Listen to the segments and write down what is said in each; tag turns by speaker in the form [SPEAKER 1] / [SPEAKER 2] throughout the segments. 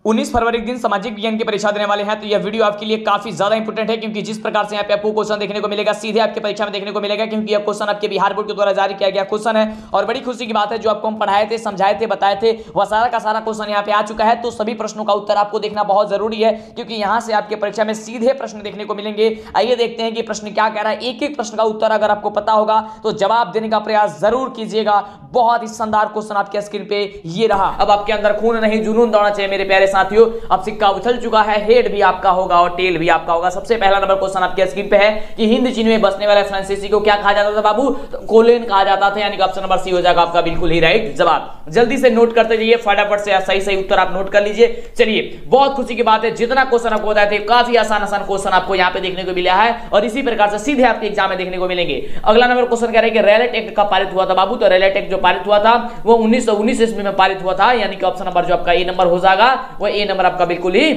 [SPEAKER 1] 19 फरवरी के दिन सामाजिक विज्ञान की परीक्षा देने वाले हैं, तो यह वीडियो आपके लिए काफी ज्यादा इंपोर्टेंट है, क्योंकि जिस प्रकार से यहाँ पे आपको क्वेश्चन देखने को मिलेगा सीधे आपके परीक्षा में देखने को मिलेगा, क्योंकि यह क्वेश्चन आपके बिहार बोर्ड के द्वारा जारी किया गया क्वेश्चन है। और बड़ी खुशी की बात है, जो आपको हम पढ़ाए थे, समझाए थे, बताए थे, वह सारा का सारा क्वेश्चन यहाँ पे आ चुका है। तो सभी प्रश्नों का उत्तर आपको देखना बहुत जरूरी है, क्योंकि यहाँ से आपके परीक्षा में सीधे प्रश्न देखने को मिलेंगे। आइए देखते हैं कि प्रश्न क्या कह रहा है। एक एक प्रश्न का उत्तर अगर आपको पता होगा तो जवाब देने का प्रयास जरूर कीजिएगा। बहुत ही शानदार क्वेश्चन आपके स्क्रीन पे ये रहा। अब आपके अंदर खून नहीं जुनून दौड़ना चाहिए मेरे प्यारे साथियों। अब सिक्का उछल चुका है, हेड भी आपका होगा और टेल भी आपका होगा। सबसे पहला नंबर क्वेश्चन आपके स्क्रीन पे है कि हिंद चीन में बसने वाले फ्रांसीसी को क्या कहा जाता था बाबू? तो कोलेन कहा जाता था, यानी कि ऑप्शन नंबर सी हो जाएगा आपका बिल्कुल ही राइट जवाब। जल्दी से नोट करते जाइए, फटाफट से सही सही उत्तर आप नोट कर लीजिए। चलिए, बहुत खुशी की बात है, जितना क्वेश्चन आपको बताए थे काफी आसान आसान क्वेश्चन आपको यहाँ पे देखने को मिला है, और इसी प्रकार से सीधे आपके एग्जाम में देखने को मिलेंगे। अगला नंबर क्वेश्चन कह रहे हैं कि रैलेट एक्ट कब पारित हुआ था बाबू? तो रैलेट एक्ट जो पारित हुआ था वो 1919 ईस्वी में पारित हुआ था, यानी कि ऑप्शन नंबर जो आपका ए नंबर हो जाएगा वो ए नंबर आपका बिल्कुल ही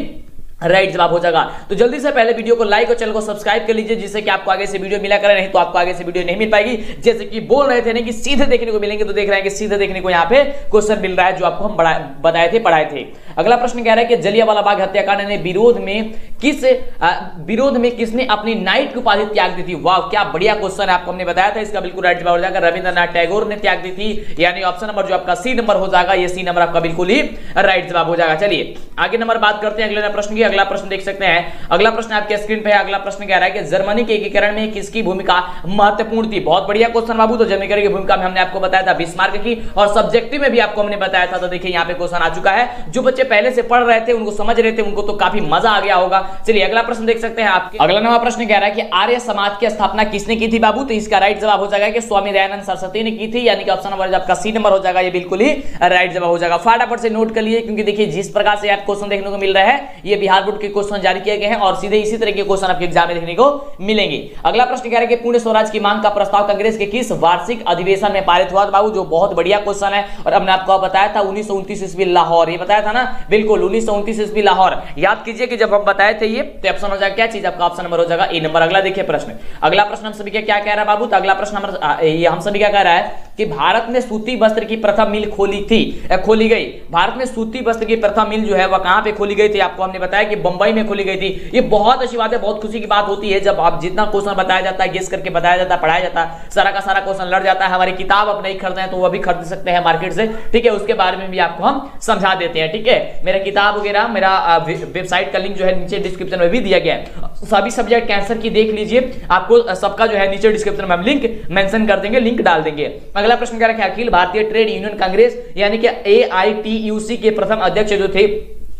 [SPEAKER 1] राइट जवाब हो जाएगा। तो जल्दी से पहले वीडियो को लाइक और चैनल को सब्सक्राइब कर लीजिए, जिससे कि आपको आगे से वीडियो मिला करे, नहीं तो आपको आगे से वीडियो नहीं मिल पाएगी। जैसे कि बोल रहे थे ना कि सीधे देखने को मिलेंगे, तो देख रहे हैं कि सीधे देखने को यहाँ पे क्वेश्चन मिल रहा है, जो आपको हम बताए थे, पढ़ाए थे। अगला प्रश्न कह रहा है कि जलियांवाला बाग हत्याकांड ने विरोध में किसने अपनी नाइट की उपाधि त्याग दी थी? वाह, क्या बढ़िया क्वेश्चन है, आपको हमने बताया था। इसका बिल्कुल राइट जवाब हो जाएगा रविंद्रनाथ टैगोर ने त्याग दी थी, यानी ऑप्शन नंबर जो आपका सी नंबर हो जाएगा, ये सी नंबर आपका बिल्कुल ही राइट जवाब हो जाएगा। चलिए आगे नंबर बात करते हैं अगले प्रश्न की। अगला प्रश्न देख सकते हैं, अगला प्रश्न आपके स्क्रीन पे है। अगला प्रश्न कह रहा है कि जर्मनी के एकीकरण में किसकी भूमिका महत्वपूर्ण थी? बहुत बढ़िया क्वेश्चन बाबू। तो जर्मनी की भूमिका में हमने आपको बताया था बिस्मार्क की, और सब्जेक्टिव में भी आपको हमने बताया था। तो देखिए यहाँ पे क्वेश्चन आ चुका है, जो बच्चे पहले से पढ़ रहे थे, उनको समझ रहे थे, उनको तो काफी मजा आ गया होगा। चलिए अगला प्रश्न देख सकते हैं आपके। अगला नवा प्रश्न कह रहा है कि आर्य समाज की स्थापना किसने की थी बाबू? तो इसका राइट जवाब हो जाएगा कि स्वामी दयानंद सरस्वती ने की थी, यानी कि ऑप्शन नंबर आपका सी नंबर हो जाएगा, ये बिल्कुल ही राइट जवाब हो जाएगा। फटाफट से नोट कर लिए, क्योंकि देखिए जिस प्रकार से आप क्वेश्चन देखने को मिल रहा है, ये बिहार बोर्ड के क्वेश्चन जारी किए गए हैं, और सीधे इसी तरह के क्वेश्चन आपके एग्जाम में देखने को मिलेंगे। अगला प्रश्न कह रहा है कि पूर्ण स्वराज की मांग का प्रस्ताव कांग्रेस के किस वार्षिक अधिवेशन में पारित हुआ था बाबू? जो बहुत बढ़िया क्वेश्चन है, और हमने आपको बताया था 1929 ईस्वी लाहौर, ये बताया था ना, बिल्कुल 1929 ईस्वी लाहौर। याद कीजिए कि जब हम बताए थे ये, तो ऑप्शन हो जाएगा क्या चीज आपका? ऑप्शन नंबर हो जाएगा ए नंबर। अगला देखिए प्रश्न, अगला प्रश्न हम सभी क्या कह रहा है बाबू? तो अगला प्रश्न हम सभी क्या कह रहा है कि भारत में सूती वस्त्र की प्रथम मिल खोली गई। भारत में सूती वस्त्र की प्रथम मिल जो है वह कहां पे खोली गई थी? आपको हमने बताया कि बंबई में खोली गई थी। ये बहुत अच्छी बात है, बहुत खुशी की बात होती है जब आप जितना क्वेश्चन बताया जाता है, गेस करके बताया जाता है, पढ़ाया जाता है, सारा का सारा क्वेश्चन लड़ जाता है। हमारी किताब आप नहीं खरीदते हैं तो वह भी खरीद सकते हैं मार्केट से, ठीक है, उसके बारे में भी आपको हम समझा देते हैं, ठीक है। मेरा किताब वगैरह, मेरा वेबसाइट का लिंक जो है नीचे डिस्क्रिप्शन में भी दिया गया है। सभी सब्जेक्ट कैंसर की देख लीजिए, आपको सबका जो है नीचे डिस्क्रिप्शन में हम लिंक मेंशन कर देंगे, लिंक डाल देंगे। अगला प्रश्न कह रहा है अखिल भारतीय ट्रेड यूनियन कांग्रेस यानी कि AITUC के प्रथम अध्यक्ष जो थे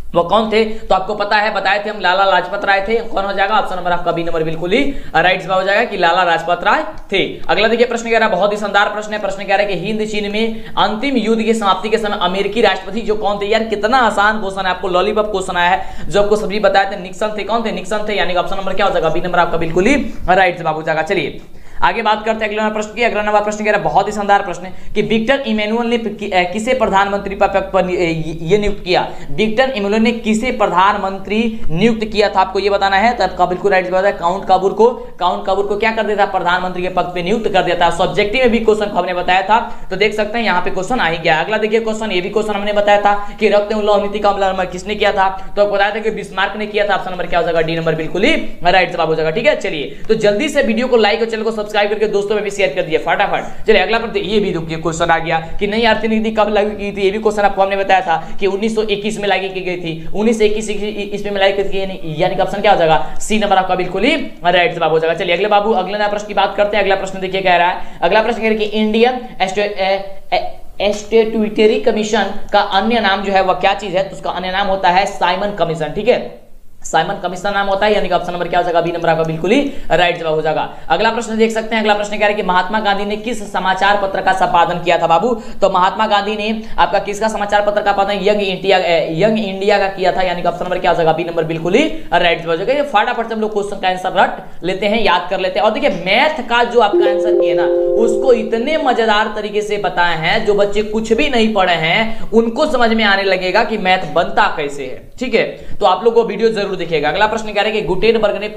[SPEAKER 1] वो कौन थे? तो आपको पता है, बताए थे हम, लाला लाजपत राय थे। कौन हो जाएगा? ऑप्शन नंबर आपका बी नंबर बिल्कुल ही राइट जवाब हो जाएगा कि लाला लाजपत राय थे। अगला देखिए प्रश्न कह रहा है, बहुत ही शानदार प्रश्न है। प्रश्न कह रहा है कि हिंद चीन में अंतिम युद्ध की समाप्ति के समय अमेरिकी राष्ट्रपति जो कौन थे? यार कितना आसान क्वेश्चन है, आपको लॉलीपॉप क्वेश्चन आया है, जो आपको सभी बताए थे, निक्सन थे। कौन थे? निक्सन थे, यानी ऑप्शन नंबर क्या हो जाएगा? बी नंबर आपका बिल्कुल ही राइट जवाब हो जाएगा। चलिए आगे बात करते हैं अगला प्रश्न की। अगला नंबर प्रश्न कह रहा है, बहुत ही शानदार प्रश्न है कि विक्टर इमैनुअल ने किसे प्रधानमंत्री पर ये नियुक्त किया? विक्टर इमैनुअल ने किसे प्रधानमंत्री नियुक्त किया था? आपको ये बताना है, तो आपका बिल्कुल राइट जवाब है काउंट काबूर को क्या कर देता है? प्रधानमंत्री के पद पे नियुक्त कर देता है। सब्जेक्टिव में भी क्वेश्चन हमने बताया था, तो देख सकते हैं यहाँ पे क्वेश्चन आ ही गया। अगला देखिए क्वेश्चन, ये भी क्वेश्चन हमने बताया था कि रक्त एवं लौह नीति का अमल किसने किया था? तो आपको बताया था कि बिस्मार्क ने किया था। ऑप्शन नंबर क्या हो जाएगा? डी नंबर बिल्कुल ही राइट जवाब हो जाएगा, ठीक है। चलिए तो जल्दी से वीडियो को लाइक और चैनल को सब्सक्राइब करके दोस्तों में भी शेयर कर दिया फटाफट। चलिए अगला प्रश्न, ये भी देखिए क्वेश्चन आ गया कि नई आर्थिक नीति कब लागू की थी? ये भी क्वेश्चन आपको हमने बताया था कि 1921 में लागू की गई थी। 1921 ईस्वी में लागू की गई, यानी कि ऑप्शन क्या हो जाएगा? सी नंबर आपका बिल्कुल ही राइट जवाब हो जाएगा। चलिए अगले बाबू अगले प्रश्न की बात करते हैं। अगला प्रश्न देखिए कह रहा है, अगला प्रश्न कह रहा है कि इंडियन स्टैट्यूटरी कमीशन का अन्य नाम जो है वह क्या चीज है? तो उसका अन्य नाम होता है साइमन कमीशन, ठीक है, साइमन कमीशन नाम होता है, यानी कि ऑप्शन नंबर क्या हो जाएगा? बी नंबर आपका बिल्कुल ही राइट जवाब हो जाएगा। अगला प्रश्न देख सकते हैं। अगला प्रश्न कह रहा है कि महात्मा गांधी ने किस समाचार पत्र का संपादन किया था बाबू? तो महात्मा गांधी ने आपका किसका समाचार पत्र का संपादन? यंग इंडिया का किया था, यानी कि ऑप्शन नंबर क्या हो जाएगा? बी नंबर बिल्कुल ही राइट जवाब हो जाएगा। फटाफट से हम लोग क्वेश्चन का आंसर रट लेते हैं, याद कर लेते हैं। और देखिए मैथ का जो आपका आंसर किया ना, उसको इतने मजेदार तरीके से बताए हैं, जो बच्चे कुछ भी नहीं पढ़े हैं उनको समझ में आने लगेगा कि मैथ बनता कैसे है, ठीक है। तो आप लोग को वीडियो जरूर जरूर देखिएगा। अगला प्रश्न कह रहे हैं कि गुटेनबर्ग ने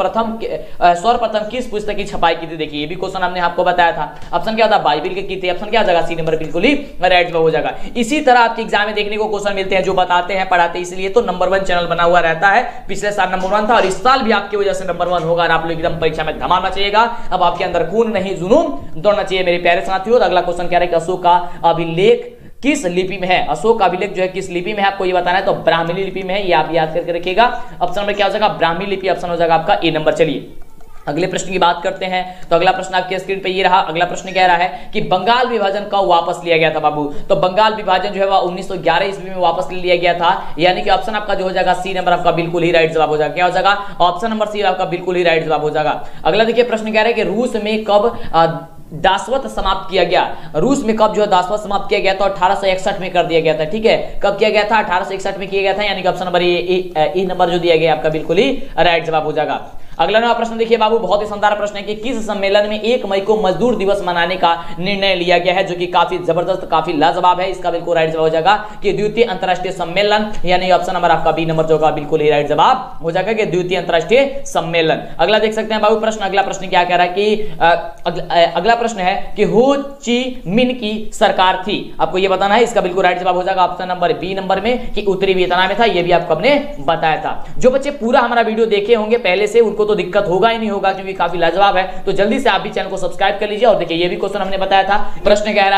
[SPEAKER 1] सर्वप्रथम किस पुस्तक की छपाई की थी? देखिए ये भी क्वेश्चन हमने आपको बताया था। ऑप्शन क्या था? बाइबिल की थी। ऑप्शन क्या जाएगा? सी नंबर बिल्कुल ही राइट जवाब हो जाएगा। इसी तरह आपके एग्जाम में देखने को क्वेश्चन मिलते हैं जो बताते हैं पढ़ाते हैं, इसलिए तो नंबर 1 चैनल बना हुआ रहता है। पिछले साल नंबर 1 था और इस साल भी आपकी वजह से नंबर 1 होगा। आप लोग एकदम परीक्षा में धमाल मचाइएगा। अब आपके अंदर खून नहीं जुनून दौड़ना चाहिए मेरे प्यारे साथियों। अगला क्वेश्चन कह रहे हैं कि अशोक का अभिलेख किस लिपि में है? अशोक का अभिलेख जो है किस लिपि में है आपको ये बताना है, तो ब्राह्मणी लिपि में है। ये आप याद करके रखिएगा। ऑप्शन नंबर क्या हो जाएगा? ब्राह्मणी लिपि ऑप्शन हो जाएगा आपका ए नंबर। चलिए अगले प्रश्न की बात करते हैं। तो अगला प्रश्न आपके स्क्रीन पे ये रहा। अगला प्रश्न कह रहा है कि बंगाल विभाजन कब वापस लिया गया था बाबू? तो बंगाल विभाजन जो है वह 1911 ईस्वी में वापस ले लिया गया था, यानी कि ऑप्शन आपका जो हो जाएगा सी नंबर आपका बिल्कुल ही राइट जवाब हो जाएगा। क्या हो जाएगा? ऑप्शन नंबर सी आपका बिल्कुल ही राइट जवाब हो जाएगा। अगला देखिए प्रश्न कह रहा है कि रूस में कब दासवत समाप्त किया गया? रूस में कब जो है दासवत समाप्त किया गया? तो 1861 में कर दिया गया था। ठीक है, कब किया गया था? 1861 में किया गया था, यानी कि ऑप्शन नंबर ए नंबर जो दिया गया आपका बिल्कुल ही राइट जवाब हो जाएगा। अगला नया प्रश्न देखिए बाबू, बहुत ही शानदार प्रश्न है कि किस सम्मेलन में 1 मई को मजदूर दिवस मनाने का निर्णय लिया गया है, जो कि काफी जबरदस्त काफी लाजवाब है। इसका बिल्कुल राइट जवाब हो जाएगा कि द्वितीय अंतरराष्ट्रीय सम्मेलन, यानी ऑप्शन नंबर आपका बी नंबर जो होगा बिल्कुल ही राइट जवाब हो जाएगा कि द्वितीय अंतरराष्ट्रीय सम्मेलन। अगला देख सकते हैं बाबू प्रश्न। अगला प्रश्न क्या कह रहा है कि अगला प्रश्न है कि हो ची मिन की सरकार थी, आपको ये बताना है। इसका बिल्कुल राइट जवाब हो जाएगा ऑप्शन नंबर बी नंबर में कि उत्तरी वियतनाम में था। ये भी आपको हमने बताया था। जो बच्चे पूरा हमारा वीडियो देखे होंगे पहले से, उनको तो दिक्कत होगा ही नहीं होगा क्योंकि काफी लाजवाब है। तो जल्दी से आप भी चैनल को सब्सक्राइब कर लीजिए। और देखिए ये भी क्वेश्चन हमने बताया था। प्रश्न कह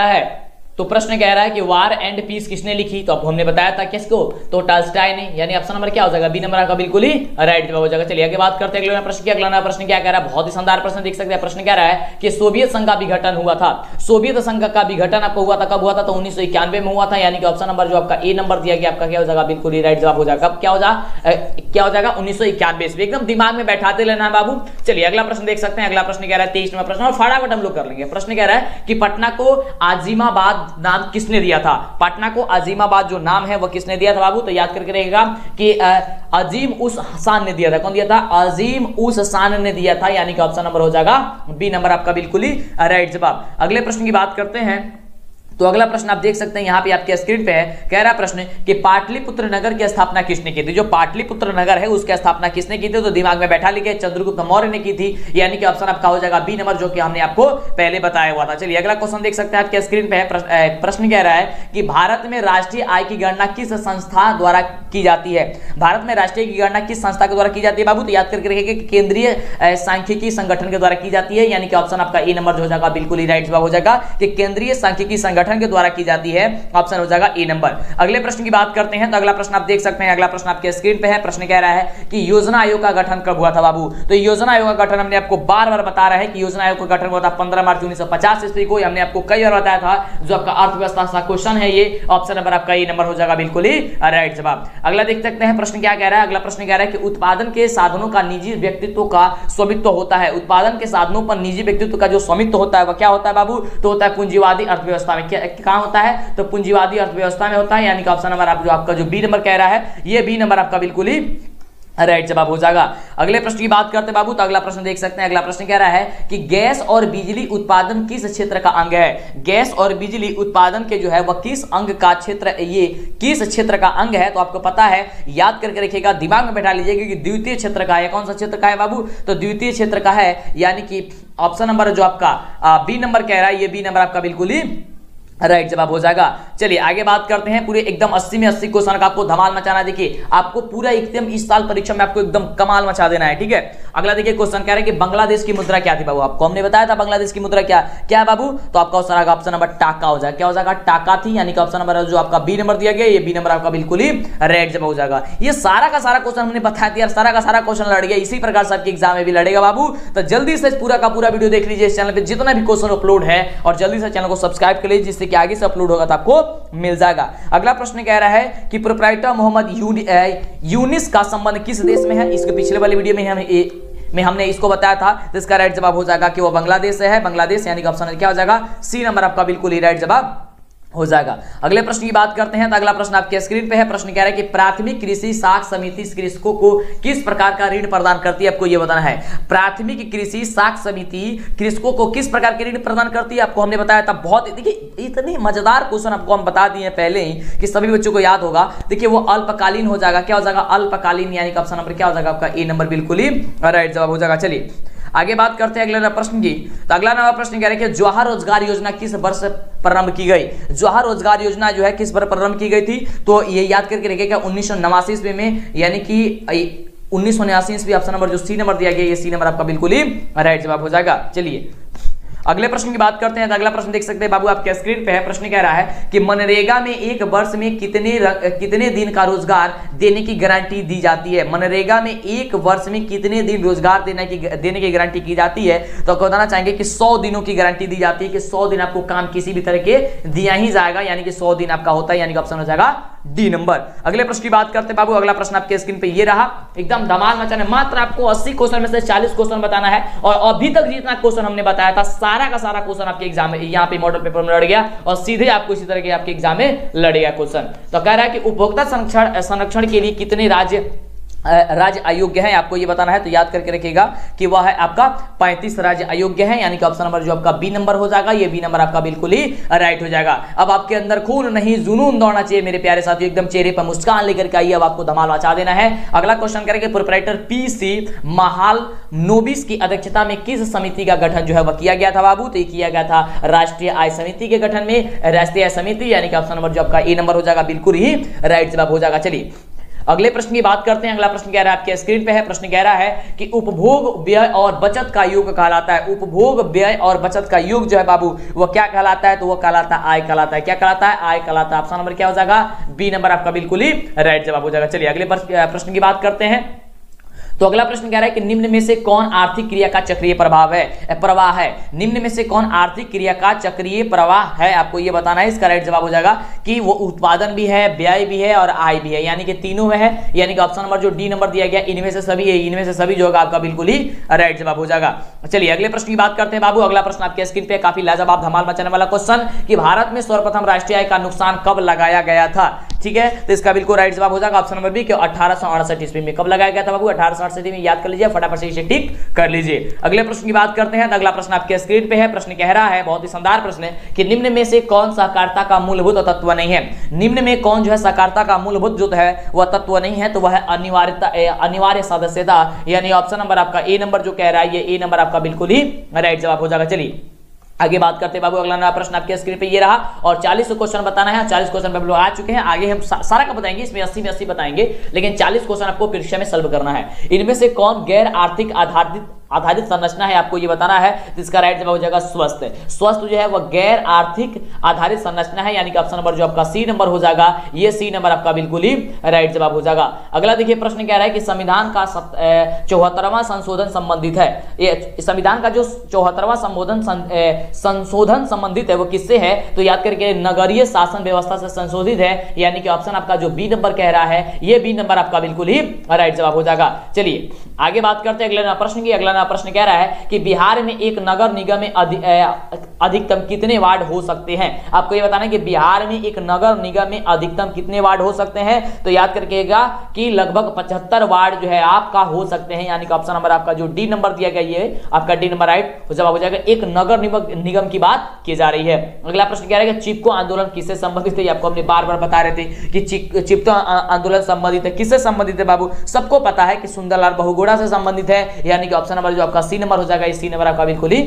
[SPEAKER 1] रहा है कि वार एंड पीस किसने लिखी? तो आपको हमने बताया था किसको? तो टॉल्स्टॉय ने, यानी ऑप्शन नंबर क्या हो जाएगा? बी नंबर आपका बिल्कुल ही राइट जवाब हो जाएगा। चलिए आगे बात करते हैं अगला प्रश्न की। अगला प्रश्न क्या कह रहा है? बहुत ही शानदार प्रश्न देख सकते हैं। प्रश्न कह रहा है कि सोवियत संघ का विघटन हुआ था। सोवियत संघ का विघटन आपको हुआ था, कब हुआ था? तो 1991 में हुआ था, यानी कि ऑप्शन नंबर जो आपका ए नंबर दिया गया आपका क्या हो जाएगा? बिल्कुल ही राइट जवाब हो जाएगा। कब क्या हो जाएगा? 1991 में। एकदम दिमाग में बैठाते लेना है बाबू। चलिए अगला प्रश्न देख सकते हैं। अगला प्रश्न कह रहा है 23वां प्रश्न, और फटाफट हम लोग कर लेंगे। प्रश्न कह रहा है कि पटना को आजिमाबाद नाम किसने दिया था? पटना को आजिमाबाद जो नाम है वो किसने दिया था बाबू? तो याद करके रहेगा कि अजीम उस हसान ने दिया था। कौन दिया था? अजीम उस हसान ने दिया था, यानी कि ऑप्शन नंबर हो जाएगा बी नंबर आपका बिल्कुल ही राइट जवाब। अगले प्रश्न की बात करते हैं। तो अगला प्रश्न आप देख सकते हैं यहाँ पे आपके स्क्रीन पे है। कह रहा प्रश्न कि पाटलिपुत्र नगर की स्थापना किसने की थी? जो पाटलिपुत्र नगर है उसकी स्थापना किसने की थी? तो दिमाग में बैठा लीजिए, चंद्रगुप्त मौर्य ने की थी, यानी कि ऑप्शन आपका हो जाएगा बी नंबर, जो कि हमने आपको पहले बताया हुआ था। चलिए अगला क्वेश्चन देख सकते हैं आपके स्क्रीन पे है। प्रश्न कह रहा है कि भारत में राष्ट्रीय आय की गणना किस संस्था द्वारा की जाती है? भारत में राष्ट्रीय की गणना किस संस्था के द्वारा की जाती है बाबू? तो याद करके रखिए कि केंद्रीय सांख्यिकी संगठन के द्वारा की जाती है, यानी कि ऑप्शन आपका ए नंबर जो हो जाएगा बिल्कुल ही राइट जवाब हो जाएगा कि केंद्रीय सांख्यिकी संगठन के द्वारा की जाती है। ऑप्शन हो जाएगा ए नंबर। अगले प्रश्न की बात करते हैं। तो अगला प्रश्न आप देख सकते हैं। अगला प्रश्न आपके स्क्रीन पे है। प्रश्न कह रहा है कि योजना आयोग का गठन कब हुआ था बाबू? तो योजना आयोग का गठन हमने आपको बार-बार बता रहा है कि योजना आयोग का गठन हुआ था 15 मार्च 1950 ईस्वी को। हमने आपको कई बार बताया था। जो आपका अर्थव्यवस्था का क्वेश्चन है ये ऑप्शन नंबर आपका ए नंबर हो जाएगा बिल्कुल ही राइट जवाब। अगला देख सकते हैं प्रश्न क्या कह रहा है। अगला प्रश्न कह रहा है कि उत्पादन के साधनों का निजी व्यक्तित्व का स्वामित्व होता है। उत्पादन के साधनों पर निजी व्यक्तित्व का जो स्वामित्व होता है वह क्या होता है बाबू? तो होता है पूंजीवादी अर्थव्यवस्था में। कहां होता है? तो पूंजीवादी अर्थव्यवस्था में होता है, यानी कि ऑप्शन नंबर आपका जो बी नंबर कह रहा है ये बी नंबर आपका बिल्कुल ही राइट जवाब हो जाएगा। अगले प्रश्न की बात करते हैं बाबू। तो अगला प्रश्न देख सकते हैं। अगला प्रश्न कह रहा है कि गैस और बिजली उत्पादन किस क्षेत्र का अंग है? गैस और बिजली उत्पादन के जो है वह किस अंग का क्षेत्र, ये किस क्षेत्र का अंग है? तो आपको पता है, याद करके रखिएगा, दिमाग में बैठा लीजिएगा कि द्वितीय क्षेत्र का है। कौन सा क्षेत्र का है बाबू? तो द्वितीय क्षेत्र का है, यानी कि ऑप्शन नंबर जो आपका बी नंबर कह रहा है ये बी नंबर आपका बिल्कुल ही राइट जवाब हो जाएगा। चलिए आगे बात करते हैं। पूरे एकदम 80 में 80 क्वेश्चन का आपको धमाल मचाना। देखिए आपको पूरा एकदम इस साल परीक्षा में आपको एकदम कमाल मचा देना है, ठीक है। अगला देखिए क्वेश्चन कह रहा है कि बांग्लादेश की मुद्रा क्या थी बाबू? आपको हमने बताया था बांग्लादेश की मुद्रा क्या है बाबू? तो आपका ऑप्शन नंबर टाका हो जाएगा। क्या हो जाएगा? टाका थी, यानी कि ऑप्शन नंबर जो आपका बी नंबर दिया गया ये बी नंबर आपका बिल्कुल ही राइट जवाब हो जाएगा। ये सारा का सारा क्वेश्चन हमने बताया था, सारा का सारा क्वेश्चन लड़ गया। इसी प्रकार से आपके एग्जाम में भी लड़ेगा बाबू। तो जल्दी से पूरा का पूरा वीडियो देख लीजिए। इस चैनल पे जितना भी क्वेश्चन अपलोड है, और जल्दी से चैनल को सब्सक्राइब कर लीजिए, जिससे कि आगे से अपलोड होगा आपको मिल जाएगा। अगला प्रश्न कह रहा है कि प्रोप्राइटर मोहम्मद यूनिस का संबंध किस देश में है? इसके पिछले वाले वीडियो में हमने इसको बताया था। तो इसका राइट जवाब हो जाएगा कि वो बांग्लादेश से है। बांग्लादेश, यानी कि ऑप्शन क्या हो जाएगा? सी नंबर आपका बिल्कुल ही राइट जवाब हो जाएगा। अगले प्रश्न की बात करते हैं तो अगला प्रश्न आपके स्क्रीन पे है। प्रश्न कह रहा है कि प्राथमिक कृषि साख समिति कृषकों को किस प्रकार का ऋण प्रदान करती है, आपको यह बताना है। प्राथमिक कृषि साख समिति कृषकों को किस प्रकार के ऋण प्रदान करती है, आपको हमने बताया था। बहुत देखिए इतने मजेदार क्वेश्चन आपको हम बता दिए पहले ही कि सभी बच्चों को याद होगा। देखिए वो अल्पकालीन हो जाएगा, क्या हो जाएगा अल्पकालीन, यानी कि ऑप्शन नंबर क्या हो जाएगा आपका ए नंबर बिल्कुल ही राइट जवाब हो जाएगा। चलिए आगे बात करते हैं अगले प्रश्न की। तो अगला नंबर प्रश्न कह रहे हैं कि जवाहर रोजगार योजना किस वर्ष प्रारंभ की गई। जवाहर रोजगार योजना जो है किस वर्ष प्रारंभ की गई थी, तो ये याद करके रखिएगा 1989 ईस्वी में, यानी कि 1989 ईस्वी। ऑप्शन नंबर जो सी नंबर दिया गया, ये सी नंबर आपका बिल्कुल ही राइट जवाब हो जाएगा। चलिए अगले प्रश्न की बात करते हैं। तो अगला प्रश्न देख सकते हैं बाबू आपके स्क्रीन पे है। प्रश्न कह रहा है कि मनरेगा में एक वर्ष में कितने दिन का रोजगार देने की गारंटी दी जाती है। मनरेगा में एक वर्ष में कितने दिन रोजगार देने की गारंटी की जाती है, तो आपको बताना चाहेंगे कि 100 दिनों की गारंटी दी जाती है कि 100 दिन आपको काम किसी भी तरह के दिया ही जाएगा, यानी कि 100 दिन आपका होता है, यानी कि ऑप्शन हो जाएगा डी नंबर। अगले प्रश्न की बात करते हैं बाबू। अगला प्रश्न आपके स्क्रीन पे ये रहा, एकदम धमाल मचाना। मात्र आपको 80 क्वेश्चन में से 40 क्वेश्चन बताना है, और अभी तक जितना क्वेश्चन हमने बताया था सारा का सारा क्वेश्चन आपके एग्जाम में यहाँ पे मॉडल पेपर में लड़ गया, और सीधे आपको इसी तरह के आपके एग्जाम में लड़ेगा क्वेश्चन। तो कह रहा है कि उपभोक्ता संरक्षण के लिए कितने राज्य अयोग्य है, आपको ये बताना है। तो याद करके रखिएगा कि वह है आपका 35 राज्य अयोग्य है, यानी कि ऑप्शन नंबर जो आपका बी नंबर हो जाएगा, ये बी नंबर आपका बिल्कुल ही राइट हो जाएगा। अब आपके अंदर खून नहीं जुनून दौड़ना चाहिए मेरे प्यारे साथियों, एकदम चेहरे पर मुस्कान लेकर के आइए, अब आपको धमाल मचा देना है। अगला क्वेश्चन करेंगे, प्रोप्राइटर पीसी महालनोबिस की अध्यक्षता में किस समिति का गठन जो है वह किया गया था बाबू, तो ये किया गया था राष्ट्रीय आय समिति के गठन में, राष्ट्रीय आय समिति, यानी कि ऑप्शन नंबर जो आपका ए नंबर हो जाएगा बिल्कुल ही राइट जवाब हो जाएगा। चलिए अगले प्रश्न की बात करते हैं। अगला प्रश्न कह रहा है आपके स्क्रीन पे है। प्रश्न कह रहा है कि उपभोग व्यय और बचत का योग कहलाता है। उपभोग व्यय और बचत का योग जो है बाबू वो क्या कहलाता है, तो वो कहलाता है आय कहलाता है। क्या कहलाता है, आय कहलाता है। ऑप्शन नंबर क्या हो जाएगा, बी नंबर आपका बिल्कुल ही राइट जवाब हो जाएगा। चलिए अगले प्रश्न की बात करते हैं। तो अगला प्रश्न कह रहा है कि निम्न में से कौन आर्थिक क्रिया का चक्रीय प्रवाह है। निम्न में से कौन आर्थिक क्रिया का चक्रीय प्रवाह है, आपको यह बताना है। इसका राइट जवाब हो जाएगा कि वो उत्पादन भी है, व्यय भी है और आय भी है, यानी कि तीनों में है, यानी कि ऑप्शन नंबर जो डी नंबर दिया गया इनमें से सभी है, इनमें से सभी जो होगा आपका बिल्कुल ही राइट जवाब हो जाएगा। चलिए अगले प्रश्न की बात करते हैं बाबू। अगला प्रश्न आपके स्क्रीन पे काफी लाजवाब धमाल मचाने वाला क्वेश्चन कि भारत में सर्वप्रथम राष्ट्रीय आय का नुकसान कब लगाया गया था। ठीक है, तो इसका बिल्कुल राइट जवाब हो जाएगा ऑप्शन नंबर बी कि 1868 ईस्वी में। कब लगाया गया था बाबू, 1868 में। याद कर लीजिए, फटाफट से इसे टिक कर लीजिए। अगले प्रश्न की बात करते हैं। अगला प्रश्न आपके स्क्रीन पे है। प्रश्न कह रहा है, बहुत ही शानदार प्रश्न है कि निम्न में से कौन सहकारिता का मूलभूत तत्व नहीं है। निम्न में कौन जो है सहकारिता का मूलभूत जो है वह तत्व नहीं है, तो वह है अनिवार्य सदस्यता, यानी ऑप्शन नंबर आपका ए नंबर जो कह रहा है, ये ए नंबर आपका बिल्कुल ही राइट जवाब हो जाएगा। चलिए आगे बात करते हैं बाबू। अगला नया प्रश्न आपके स्क्रीन पे ये रहा, और 40 क्वेश्चन बताना है। 40 क्वेश्चन पे हम लोग आ चुके हैं, आगे हम सारा का बताएंगे, इसमें 80 में 80 बताएंगे, लेकिन 40 क्वेश्चन आपको परीक्षा में सॉल्व करना है। इनमें से कौन गैर आर्थिक आधारित संरचना है, आपको ये बताना है। तो इसका राइट जवाब हो जाएगा स्वस्थ। स्वस्थ जो है वह गैर आर्थिक आधारित संरचना है, यानी कि ऑप्शन नंबर जो आपका सी नंबर हो जाएगा, ये सी नंबर आपका बिल्कुल ही राइट जवाब हो जाएगा। अगला देखिए प्रश्न कह रहा है कि संविधान का 74वां संशोधन संबंधित है। ये संविधान का जो 74वां संशोधन संबंधित है वो किससे है, तो याद करके नगरीय शासन व्यवस्था से संशोधित है, यानी कि ऑप्शन आपका जो बी नंबर कह रहा है, ये बी नंबर आपका बिल्कुल ही राइट जवाब हो जाएगा। चलिए आगे बात करते हैं अगले प्रश्न की। अगला प्रश्न कह रहा है कि बिहार में एक नगर निगम में अधिकतम कितने वार्ड हो सकते हैं। आपको यह बताना है कि बिहार में एक नगर निगम में अधिकतम कितने वार्ड हो सकते हैं, तो याद करकेगा कि लगभग 75 वार्ड जो है आपका हो सकते हैं, यानी कि ऑप्शन नंबर आपका जो डी नंबर दिया गया ये आपका डी नंबर राइट जवाब हो जाएगा। एक नगर निगम की बात की जा रही है। अगला प्रश्न कह रहा है कि चिपको आंदोलन किससे संबंधित है, आपको हमने बार बार बता रहे थे कि चिपको आंदोलन संबंधित है। किससे संबंधित है बाबू, सबको पता है कि सुंदरलाल बहुगुणा से संबंधित है, यानी कि ऑप्शन नंबर जो आपका सी नंबर हो जाएगा, इस सी नंबर आपका बिल्कुल ही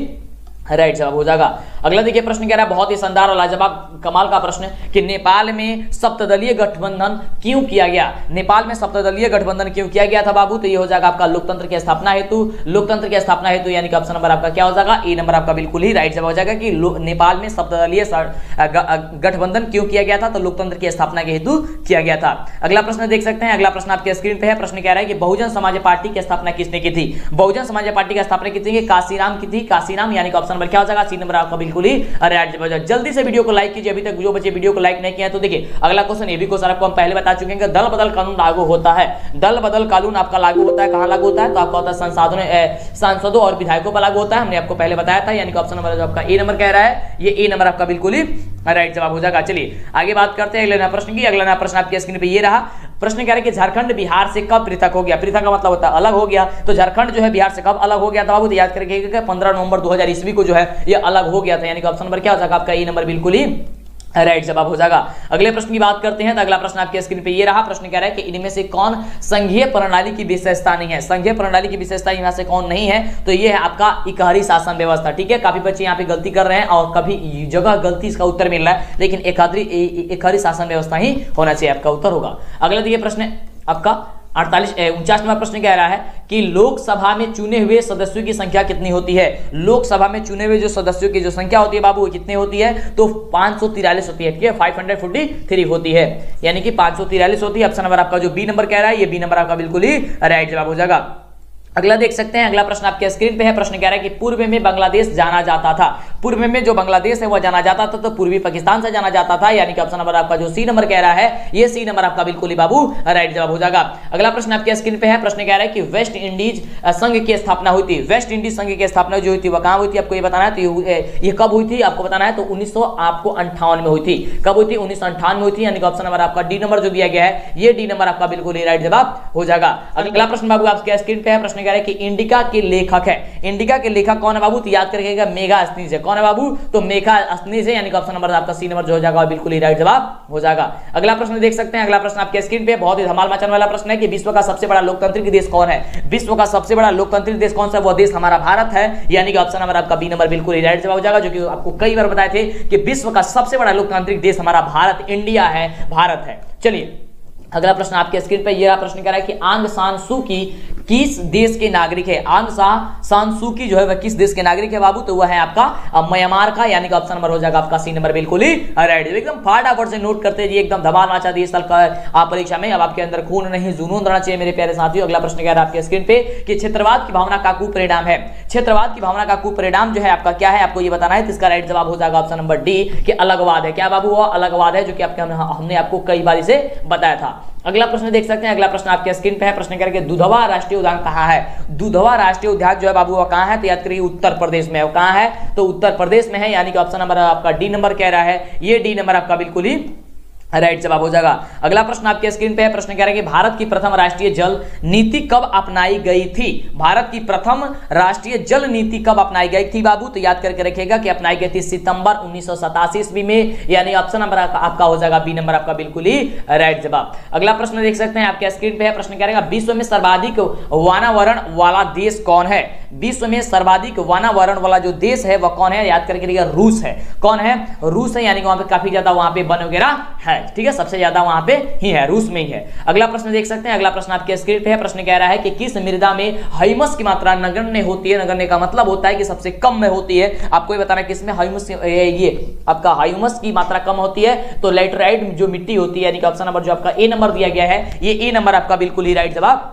[SPEAKER 1] राइट जवाब हो जाएगा। अगला देखिए प्रश्न कह रहा है, बहुत ही शानदार और लाजवाब कमाल का प्रश्न कि नेपाल में सप्तदलीय गठबंधन क्यों किया गया। नेपाल में सप्तदलीय गठबंधन क्यों किया गया था बाबू, तो ये हो जाएगा आपका लोकतंत्र की स्थापना हेतु। लोकतंत्र की स्थापना हेतु, यानी कि ऑप्शन नंबर आपका क्या हो जाएगा, ए नंबर आपका बिल्कुल ही राइट जवाब हो जाएगा कि नेपाल में सप्तदलीय गठबंधन क्यों किया गया था, तो लोकतंत्र की स्थापना के हेतु किया गया था। अगला प्रश्न देख सकते हैं। अगला प्रश्न आपके स्क्रीन पे है। प्रश्न कह रहा है कि बहुजन समाज पार्टी की स्थापना किसने की थी। बहुजन समाज पार्टी की स्थापना किसने की, काशीराम की थी। काशीराम, यानी कि ऑप्शन नंबर क्या हो जाएगा, सी नंबर आपका बिल्कुल ही राइट जवाब हो जाएगा। जल्दी से वीडियो को लाइक कीजिए, अभी तक जो बच्चे वीडियो को लाइक नहीं किया है। तो देखिए अगला क्वेश्चन, ये भी क्वेश्चन आपको हम पहले बता चुके हैं कि दल बदल कानून लागू होता है। दल बदल कानून आपका लागू होता है, कहां लागू होता है, तो आपका होता है सांसदों और विधायकों पर लागू होता है। हमने आपको पहले बताया था, यानी कि ऑप्शन नंबर जो आपका ए नंबर कह रहा है, ये ए नंबर आपका बिल्कुल ही राइट जवाब हो जाएगा। चलिए आगे बात करते हैं अगले नया प्रश्न की। अगला नया प्रश्न आपकी स्क्रीन पे ये रहा। प्रश्न कह रहा है कि झारखंड बिहार से कब पृथक हो गया। पृथक का मतलब होता है अलग हो गया, तो झारखंड जो है बिहार से कब अलग हो गया था बाबू, तो याद करके 15 नवंबर 2000 ईस्वी को जो है ये अलग हो गया था, यानी कि ऑप्शन नंबर क्या हो जाएगा आपका ए नंबर बिल्कुल ही राइट जवाब हो जाएगा। अगले प्रश्न की बात करते हैं, तो अगला प्रश्न आपके स्क्रीन पे ये रहा। प्रश्न कह रहा है कि इनमें से कौन संघीय प्रणाली की विशेषता नहीं है। संघीय प्रणाली की विशेषता यहां से कौन नहीं है, तो ये है आपका इकहरी शासन व्यवस्था। ठीक है, काफी बच्चे यहाँ पे गलती कर रहे हैं और कभी जगह गलती इसका उत्तर मिल रहा है, लेकिन इकहरी शासन व्यवस्था ही होना चाहिए आपका उत्तर होगा। अगला देखिए प्रश्न आपका 49वां प्रश्न कह रहा है कि लोकसभा में चुने हुए सदस्यों की संख्या कितनी होती है। लोकसभा में चुने हुए जो सदस्यों की जो संख्या होती है बाबू कितनी होती है, तो 543 होती है। ठीक है, 543 होती है, यानी कि 543 होती है। ऑप्शन नंबर आपका जो बी नंबर कह रहा है, ये बी नंबर आपका बिल्कुल ही राइट जवाब हो जाएगा। अगला देख सकते हैं, अगला प्रश्न आपके स्क्रीन पे है। प्रश्न कह रहा है कि पूर्व में बांग्लादेश जाना जाता था। पूर्व में जो बांग्लादेश है वह जाना जाता था, तो पूर्वी पाकिस्तान से जाना जाता था, यानी कि ऑप्शन नंबर आपका जो सी नंबर कह रहा है, ये सी नंबर आपका बिल्कुल ही बाबू राइट जवाब हो जाएगा। अगला प्रश्न आपके स्क्रीन पे है। प्रश्न कह रहा है कि वेस्ट इंडीज संघ की स्थापना हुई थी। वेस्ट इंडीज संघ की स्थापना जो हुई थी वह कहां हुई थी, आपको ये बताना है। तो ये कब हुई थी आपको बताना है, तो 1958 में हुई थी। कब हुई थी, 1958 में हुई थी, यानी कि ऑप्शन नंबर आपका डी नंबर जो दिया गया है, ये डी नंबर आपका बिल्कुल ही राइट जवाब हो जाएगा। अगला प्रश्न बाबू आपके स्क्रीन पे है। प्रश्न कह रहा है कि इंडिका के लेखक है। इंडिका के लेखक कौन है बाबू, तो याद करके मेगास्थनीज है। कौन है बाबू, तो मेगास्थनीज है, यानी कि ऑप्शन नंबर आपका सी नंबर जो हो जाएगा बिल्कुल ही राइट जवाब हो जाएगा। अगला प्रश्न देख सकते हैं। अगला प्रश्न आपके स्क्रीन पे बहुत ही धमाल मचाने वाला प्रश्न है कि विश्व का सबसे बड़ा लोकतांत्रिक देश कौन है। विश्व का सबसे बड़ा लोकतांत्रिक देश कौन सा, वो देश हमारा भारत है, यानी कि ऑप्शन नंबर आपका बी नंबर बिल्कुल ही राइट जवाब हो जाएगा। जो कि आपको कई बार बताए थे कि विश्व का सबसे बड़ा लोकतांत्रिक देश हमारा भारत, इंडिया है, भारत है। चलिए अगला प्रश्न आपके स्क्रीन पे यह प्रश्न कह रहा है कि आंग सान सू की किस देश के नागरिक है। आंग सान सू की जो है वह किस देश के नागरिक है बाबू, तो वह है आपका म्यांमार का, यानी कि ऑप्शन नंबर हो जाएगा आपका सी नंबर बिल्कुल ही राइट। एकदम फटाफट से नोट करते जी, एकदम धमाल मचा दी इस साल का परीक्षा में। अब आपके अंदर खून नहीं जुनून रहना चाहिए मेरे प्यारे साथियों। अगला प्रश्न कह रहा है आपके स्क्रीन पे कि क्षेत्रवाद की भावना का कुपरिणाम है। क्षेत्रवाद की भावना का कुपरिणाम जो है आपका क्या है, आपको ये बताना है। तो इसका राइट जवाब हो जाएगा ऑप्शन नंबर डी कि अलगवाद है। क्या बाबू, वो अलगवाद है, जो कि आपके हमने आपको कई बार इसे बताया था। अगला प्रश्न देख सकते हैं। अगला प्रश्न आपके स्क्रीन पे है। प्रश्न करके दुधवा राष्ट्रीय उद्यान कहां है। दुधवा राष्ट्रीय उद्यान जो है बाबू वो कहां है, तो याद करिए उत्तर प्रदेश में है। कहां है, तो उत्तर प्रदेश में है, यानी कि ऑप्शन नंबर आपका डी नंबर कह रहा है, ये डी नंबर आपका बिल्कुल ही राइट जवाब हो जाएगा। अगला प्रश्न आपके स्क्रीन पे है। प्रश्न कह रहा है कि भारत की प्रथम राष्ट्रीय जल नीति कब अपनाई गई थी। भारत की प्रथम राष्ट्रीय जल नीति कब अपनाई गई थी बाबू, तो याद करके रखिएगा कि अपनाई गई थी सितंबर 1987 ईस्वी में, यानी ऑप्शन नंबर आपका हो जाएगा बी नंबर आपका बिल्कुल ही राइट जवाब। अगला प्रश्न देख सकते हैं आपके स्क्रीन पे है। प्रश्न कह रहा है विश्व में सर्वाधिक वानावरण वाला देश कौन है। विश्व में सर्वाधिक वानावरण वाला जो देश है वह कौन है, याद करके रखिएगा रूस है। कौन है, रूस है, यानी कि वहां पे काफी ज्यादा वहां पे वन वगैरह है। ठीक है, सबसे ज्यादा वहां पे ही है, रूस में ही है। अगला प्रश्न देख सकते हैं। अगला प्रश्न आपके स्क्रीन पे है। प्रश्न कह रहा है कि किस मृदा में ह्यूमस की मात्रा नगण्य होती है। नगण्य का मतलब होता है कि सबसे कम में होती है। आपको ये बताना है किसमें ह्यूमस, ये आपका ह्यूमस की मात्रा कम होती है, तो लैटेराइट जो मिट्टी होती है, यानी कि ऑप्शन नंबर जो आपका ए नंबर दिया गया है, ये ए नंबर आपका बिल्कुल ही राइट जवाब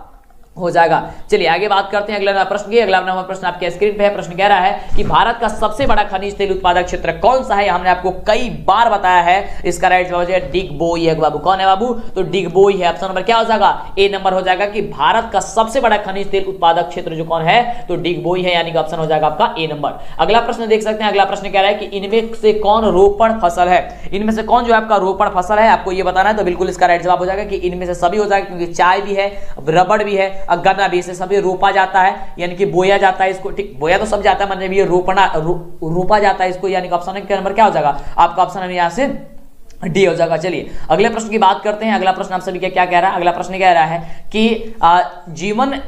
[SPEAKER 1] हो जाएगा। चलिए आगे बात करते हैं अगला प्रश्न की। अगला प्रश्न आपके स्क्रीन पे है। प्रश्न कह रहा है कि भारत का सबसे बड़ा खनिज तेल उत्पादक क्षेत्र कौन सा है। हमने आपको कई बार बताया है, इसका राइट जवाब है डिगबोई है बाबू। कौन है बाबू, तो डिगबोई है। ऑप्शन नंबर क्या हो जाएगा, ए नंबर हो जाएगा कि भारत का सबसे बड़ा खनिज तेल उत्पादक क्षेत्र जो कौन है, तो डिगबोई है, यानी कि ऑप्शन हो जाएगा आपका ए नंबर। अगला प्रश्न देख सकते हैं। अगला प्रश्न कह रहा है कि इनमें से कौन रोपण फसल है। इनमें से कौन जो है आपका रोपण फसल है, आपको ये बताना है। तो बिल्कुल इसका राइट जवाब हो जाएगा कि इनमें से सभी हो जाएगा, क्योंकि चाय भी है, रबड़ भी है और गन्ना भी, सभी रोपा जाता है, यानी कि बोया जाता है इसको। ठीक, बोया तो सब जाता है, मतलब ये रोपा जाता है इसको, यानी कि ऑप्शन का नंबर क्या हो जागा आपका, ऑप्शन यहां से डी हो जाएगा। चलिए अगले प्रश्न की बात करते हैं। अगला प्रश्न आप सभी क्या कह रहा है। अगला प्रश्न कह रहा है कि जीवन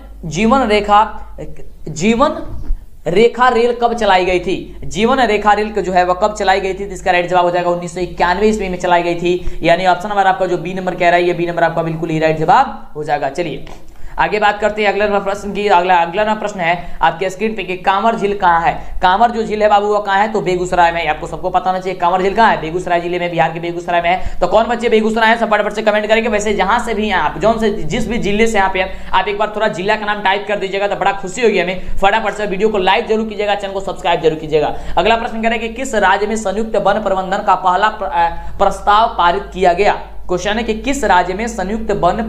[SPEAKER 1] रेखा रेल कब चलाई गई थी। जीवन रेखा रेल जो है वह कब चलाई गई थी, तो इसका राइट जवाब हो जाएगा 1991 ईस्वी में चलाई गई थी, यानी ऑप्शन नंबर आपका जो बी नंबर कह रहा है, ये बी नंबर आपका बिल्कुल ही राइट जवाब हो जाएगा। चलिए आगे बात करते हैं अगला प्रश्न की। अगला प्रश्न है आपके स्क्रीन पे कि कांवर झील कहां है। कांवर जो झील है बाबू वो कहां है, तो बेगूसराय में। आपको सबको पता होना चाहिए कांवर झील कहां है, बेगूसराय जिले में, बिहार के बेगूसराय में है। तो कौन बच्चे बेगूसराय है, सब फटाफट से कमेंट करेंगे। वैसे जहां से भी आप जौन से जिस भी जिले से यहाँ पे आप एक बार थोड़ा जिला का नाम टाइप कर दीजिएगा तो बड़ा खुशी होगी हमें। फटाफट से वीडियो को लाइक जरूर कीजिएगा, चैनल को सब्सक्राइब जरूर कीजिएगा। अगला प्रश्न कह रहा है कि किस राज्य में संयुक्त वन प्रबंधन का पहला प्रस्ताव पारित किया गया। क्वेश्चन है कि किस राज्य में संयुक्त वन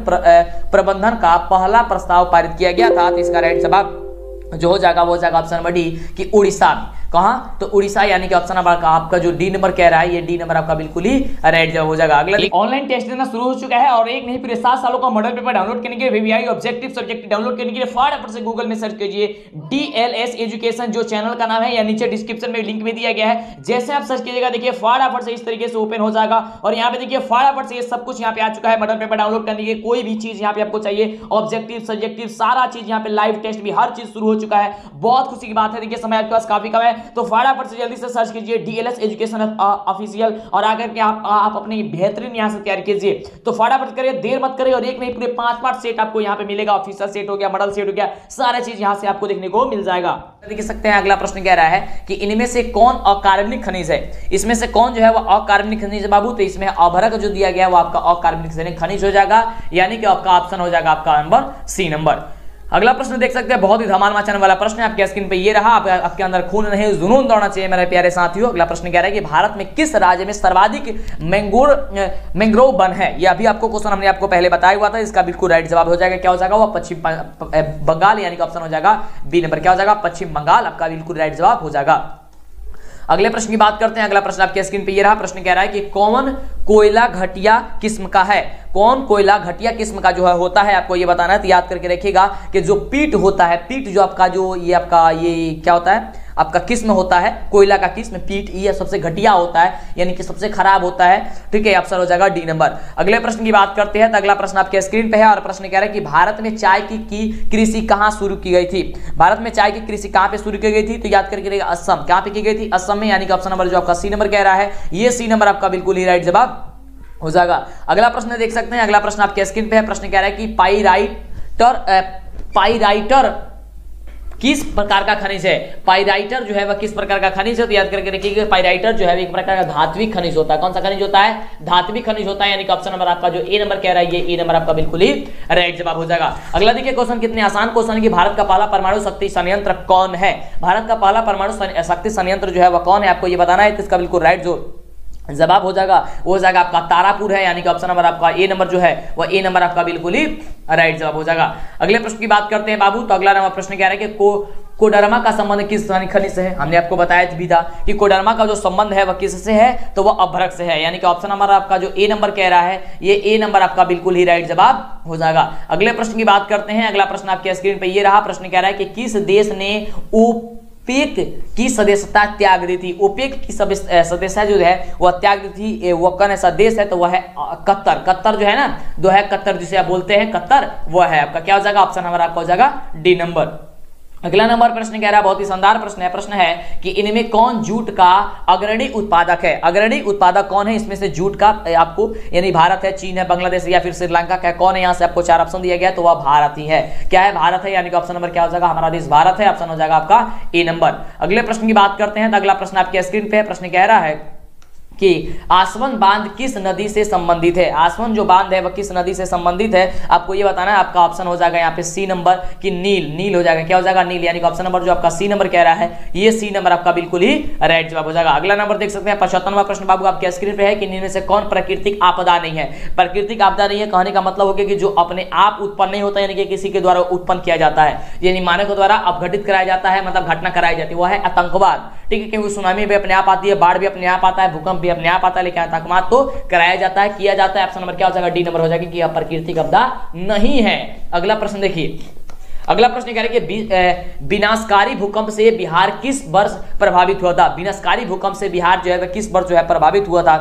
[SPEAKER 1] प्रबंधन का पहला प्रस्ताव पारित किया गया था, तो इसका राइट जवाब जो हो जाएगा वो हो जाएगा ऑप्शन नंबर डी कि उड़ीसा में। कहां, तो उड़ीसा, यानी कि ऑप्शन नंबर आपका जो डी नंबर कह रहा है, ये डी नंबर आपका बिल्कुल ही राइट जवाब हो जाएगा। अगला ऑनलाइन टेस्ट देना शुरू हो चुका है और एक नहीं पूरे 7 सालों का मॉडल पेपर डाउनलोड करने के लिए वीवीआई ऑब्जेक्टिव सब्जेक्ट डाउनलोड करने के लिए फटाफट से गूगल में सर्च कीजिए डीएलएस एजुकेशन, जो चैनल का नाम है, या नीचे डिस्क्रिप्शन में लिंक में दिया गया है। जैसे आप सर्च कीजिएगा देखिए फटाफट से इस तरीके से ओपन हो जाएगा और यहाँ पे देखिए फटाफट से ये सब कुछ यहाँ पे आ चुका है। मॉडल पेपर डाउनलोड करने के कोई भी चीज यहाँ पे आपको चाहिए, ऑब्जेक्टिव सब्जेक्टिव सारा चीज यहाँ पे, लाइव टेस्ट भी हर चीज शुरू हो चुका है। बहुत खुशी की बात है, देखिए समय आपके पास काफी कम है, तो फटाफट से जल्दी से सर्च कीजिए डीएलएस एजुकेशन ऑफिशियल और आकर के आप अपनी बेहतरीन यहाँ से तैयारी कीजिए। तो फटाफट करिए, देर मत करिए, और एक नहीं पूरे 5 सेट आपको यहाँ पे मिलेगा। ऑफिशियल सेट हो गया, मॉडल सेट हो गया, सारा चीज यहाँ से आपको देखने को मिल जाएगा। देख सकते हैं अगला प्रश्न कह रहा है कि इनमें से कौन अकार्बनिक खनिज है, इसमें से कौन जो है वो अकार्बनिक खनिज है बाबू, तो इसमें अभ्रक जो दिया गया है वो आपका अकार्बनिक खनिज हो जाएगा, यानी कि आपका ऑप्शन हो जाएगा आपका नंबर सी नंबर। अगला प्रश्न देख सकते हैं, बहुत ही धमाल मचाने वाला प्रश्न है, आपके स्क्रीन पे ये रहा। आपके अंदर खून नहीं जुनून दौड़ना चाहिए मेरे प्यारे साथियों। अगला प्रश्न कह रहा है कि भारत में किस राज्य में सर्वाधिक मैंग्रोव वन है, ये अभी आपको क्वेश्चन हमने आपको पहले बताया हुआ था। इसका बिल्कुल राइट जवाब हो जाएगा, क्या हो जाएगा वो पश्चिम बंगाल, यानी कि ऑप्शन हो जाएगा बी नंबर, क्या हो जाएगा पश्चिम बंगाल, आपका बिल्कुल राइट जवाब हो जाएगा। अगले प्रश्न की बात करते हैं। अगला प्रश्न आपके स्क्रीन पे ये रहा। प्रश्न कह रहा है कि कौन कोयला घटिया किस्म का है, कौन कोयला घटिया किस्म का जो है होता है, आपको ये बताना है। तो याद करके रखिएगा कि जो पीट होता है, पीट जो आपका जो ये आपका ये क्या होता है, आपका किस्म होता है कोयला का किस्म पीट, ये सबसे घटिया होता है, यानी कि सबसे खराब होता है। ठीक है, आंसर हो जाएगा डी नंबर। अगले प्रश्न की बात करते हैं। तो अगला प्रश्न आपके स्क्रीन पे है और प्रश्न कह रहा है कि भारत में चाय की कृषि कहां शुरू की गई थी, भारत में चाय की कृषि कहां पे शुरू की गई थी, तो याद करके रखिएगा असम, कहां पे की गई थी, असम में, यानी कि ऑप्शन नंबर जो आपका सी नंबर कह रहा है, ये सी नंबर आपका बिल्कुल ही राइट जवाब हो जाएगा। अगला प्रश्न देख सकते हैं। अगला प्रश्न आपके स्क्रीन पे है। प्रश्न कह रहा है कि पाइराइटर किस प्रकार का खनिज है, पाइराइटर जो है वह किस प्रकार का खनिज है, तो याद करके रखिएगा पाइराइटर जो है एक प्रकार का धात्विक खनिज होता है। कौन सा खनिज होता है, धात्विक खनिज होता है, यानी कि ऑप्शन नंबर आपका जो ए नंबर कह रहा है, ये ए नंबर आपका बिल्कुल ही राइट जवाब हो जाएगा। अगला देखिए क्वेश्चन कितने आसान क्वेश्चन है कि भारत का पहला परमाणु शक्ति संयंत्र कौन है, भारत का पहला परमाणु शक्ति संयंत्र जो है वह कौन है, आपको ये बताना है। तो इसका बिल्कुल राइट जो जवाब हो जाएगा वो हो जाएगा आपका तारापुर है, यानी कि ऑप्शन नंबर आपका ए नंबर जो है वह ए नंबर आपका बिल्कुल ही राइट जवाब हो जाएगा। अगले प्रश्न की बात करते हैं बाबू। तो अगला नंबर प्रश्न कह रहा है कि कोडरमा का संबंध किस खनिज से है, हमने आपको बताया भी था कि कोडरमा का जो संबंध है वह किससे है, तो वह अभ्रक से है, यानी कि ऑप्शन नंबर आपका जो ए नंबर कह रहा है, ये ए नंबर आपका बिल्कुल ही राइट जवाब हो जाएगा। अगले प्रश्न की बात करते हैं। अगला प्रश्न आपके स्क्रीन पे ये रहा। प्रश्न कह रहा है कि किस देश ने ओपेक की सदस्यता त्याग दी थी, ओपेक की सदस्यता जो है वह त्याग दी थी, वो कौन ऐसा देश है, तो वह है कतर, कतर जो है ना, जो है कतर जिसे आप बोलते हैं कतर, वह है आपका क्या हो जाएगा, ऑप्शन नंबर आपका हो जाएगा डी नंबर। अगला नंबर प्रश्न कह रहा है, बहुत ही शानदार प्रश्न है। प्रश्न है कि इनमें कौन जूट का अग्रणी उत्पादक है, अग्रणी उत्पादक कौन है इसमें से जूट का, आपको यानी भारत है, चीन है, बांग्लादेश या फिर श्रीलंका का, कौन है, यहाँ से आपको 4 ऑप्शन दिया गया है, तो वह भारत ही है। क्या है, भारत है, यानी कि ऑप्शन नंबर क्या हो जाएगा, हमारा देश भारत है, ऑप्शन हो जाएगा आपका ए नंबर। अगले प्रश्न की बात करते हैं। तो अगला प्रश्न आपके स्क्रीन पे है। प्रश्न कह रहा है कि आसवन बांध किस नदी से संबंधित है, आसवन जो बांध है वह किस नदी से संबंधित है, आपको ये बताना है। आपका ऑप्शन हो जाएगा यहाँ पे सी नंबर कि नील, नील हो जाएगा, क्या हो जाएगा नील, यानी कि ऑप्शन नंबर जो आपका सी नंबर कह रहा है, ये सी नंबर आपका बिल्कुल ही राइट जवाब हो जाएगा। अगला नंबर देख सकते हैं 75वां प्रश्न बाबू आपके स्क्रीन पे है कि इनमें से कौन प्राकृतिक आपदा नहीं है, प्राकृतिक आपदा नहीं है कहने का मतलब हो गया कि जो अपने आप उत्पन्न नहीं होता, यानी कि किसी के द्वारा उत्पन्न किया जाता है, यानी मानव के द्वारा अपघटित कराया जाता है, मतलब घटना कराई जाती है, वह है आतंकवाद। ठीक है, क्योंकि सुनामी भी अपने आप आती है, बाढ़ भी अपने आप आता है, भूकंप भी अपने आप आता है, लेकिन आतंकवाद तो कराया जाता है, किया जाता है। ऑप्शन नंबर क्या हो जाएगा, डी नंबर हो जाएगा कि यह प्राकृतिक आपदा नहीं है। अगला प्रश्न देखिए। अगला प्रश्न कह रहे कि विनाशकारी भूकंप से बिहार किस वर्ष प्रभावित हुआ था, विनाशकारी भूकंप से बिहार जो है वह किस वर्ष जो है प्रभावित हुआ था,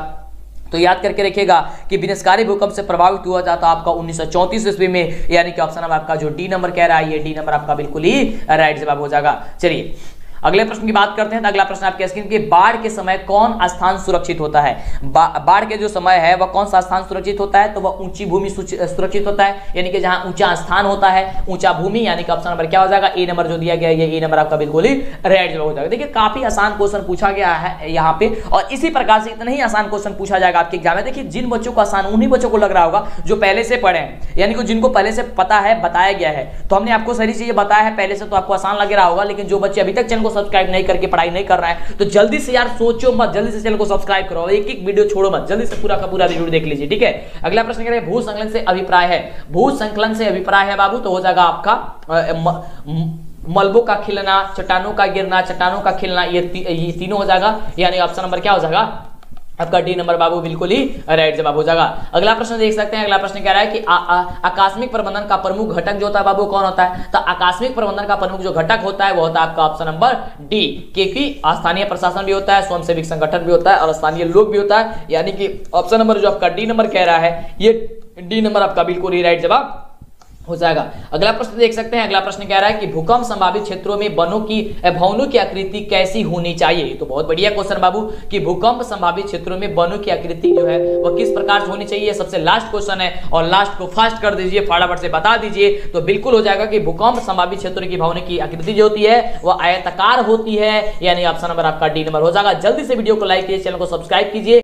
[SPEAKER 1] तो याद करके रखिएगा कि विनाशकारी भूकंप से प्रभावित हुआ था आपका 1934 ईस्वी में, यानी कि ऑप्शन नंबर आपका जो डी नंबर कह रहा है, ये डी नंबर आपका बिल्कुल ही राइट जवाब हो जाएगा। चलिए अगले प्रश्न की बात करते हैं। तो अगला प्रश्न आपके स्क्रीन के, बाढ़ के समय कौन स्थान सुरक्षित होता है, बाढ़ के जो समय है वह कौन सा स्थान सुरक्षित होता है, तो वह ऊंची भूमि सुरक्षित होता है, यानी कि जहां ऊंचा स्थान होता है, ऊंचा भूमि, यानी कि ऑप्शन नंबर क्या हो जाएगा, ए नंबर जो दिया गया है, ये ए नंबर आपका बिल्कुल ही राइट जवाब हो जाएगा। देखिए काफी आसान क्वेश्चन पूछा गया है यहाँ पे, और इसी प्रकार से इतना ही आसान क्वेश्चन पूछा जाएगा आपके एग्जाम में। देखिए जिन बच्चों को आसान, उन्हीं बच्चों को लग रहा होगा जो पहले से पढ़े हैं, यानी कि जिनको पहले से पता है, बताया गया है, तो हमने आपको सारी चीजें बताया है पहले से, तो आपको आसान लग रहा होगा। लेकिन जो बच्चे अभी तक चैनल को सब्सक्राइब नहीं करके पढ़ाई नहीं कर रहा है, तो जल्दी से यार सोचो मत, जल्दी से चैनल को सब्सक्राइब करो, एक एक वीडियो छोड़ो मत, जल्दी से पूरा का पूरा वीडियो देख लीजिए। ठीक है, अगला प्रश्न कह रहे हैं भू संकलन से अभिप्राय है, भू संकलन से अभिप्राय है बाबू, तो हो जाएगा आपका मलबों का खिलना, चट्टानों का गिरना, चट्टानों का खिलना, ये तीनों हो जाएगा। यानी ऑप्शन नंबर क्या हो जाएगा आपका डी नंबर बाबू बिल्कुल ही राइट जवाब हो जाएगा। अगला प्रश्न देख सकते हैं। अगला प्रश्न कह रहा है कि आकस्मिक प्रबंधन का प्रमुख घटक जो होता है बाबू कौन होता है? तो आकस्मिक प्रबंधन का प्रमुख जो घटक होता है वो होता है आपका ऑप्शन नंबर डी, क्योंकि स्थानीय प्रशासन भी होता है, स्वयंसेवी संगठन भी होता है और स्थानीय लोग भी होता है। यानी कि ऑप्शन नंबर जो आपका डी नंबर कह रहा है ये डी नंबर आपका बिल्कुल ही राइट जवाब हो जाएगा। अगला प्रश्न देख सकते हैं। अगला प्रश्न कह रहा है कि भूकंप संभावित क्षेत्रों में भवनों की आकृति कैसी होनी चाहिए? तो बहुत बढ़िया क्वेश्चन बाबू कि भूकंप संभावित क्षेत्रों में वनों की आकृति जो है वह किस प्रकार से होनी चाहिए, सबसे लास्ट क्वेश्चन है और लास्ट को फास्ट कर दीजिए, फटाफट से बता दीजिए। तो बिल्कुल हो जाएगा कि भूकंप संभावित क्षेत्रों की भवनों की आकृति जो होती है वह आयताकार होती है। यानी ऑप्शन नंबर आपका डी नंबर हो जाएगा। जल्दी से वीडियो को लाइक कीजिए, चैनल को सब्सक्राइब कीजिए।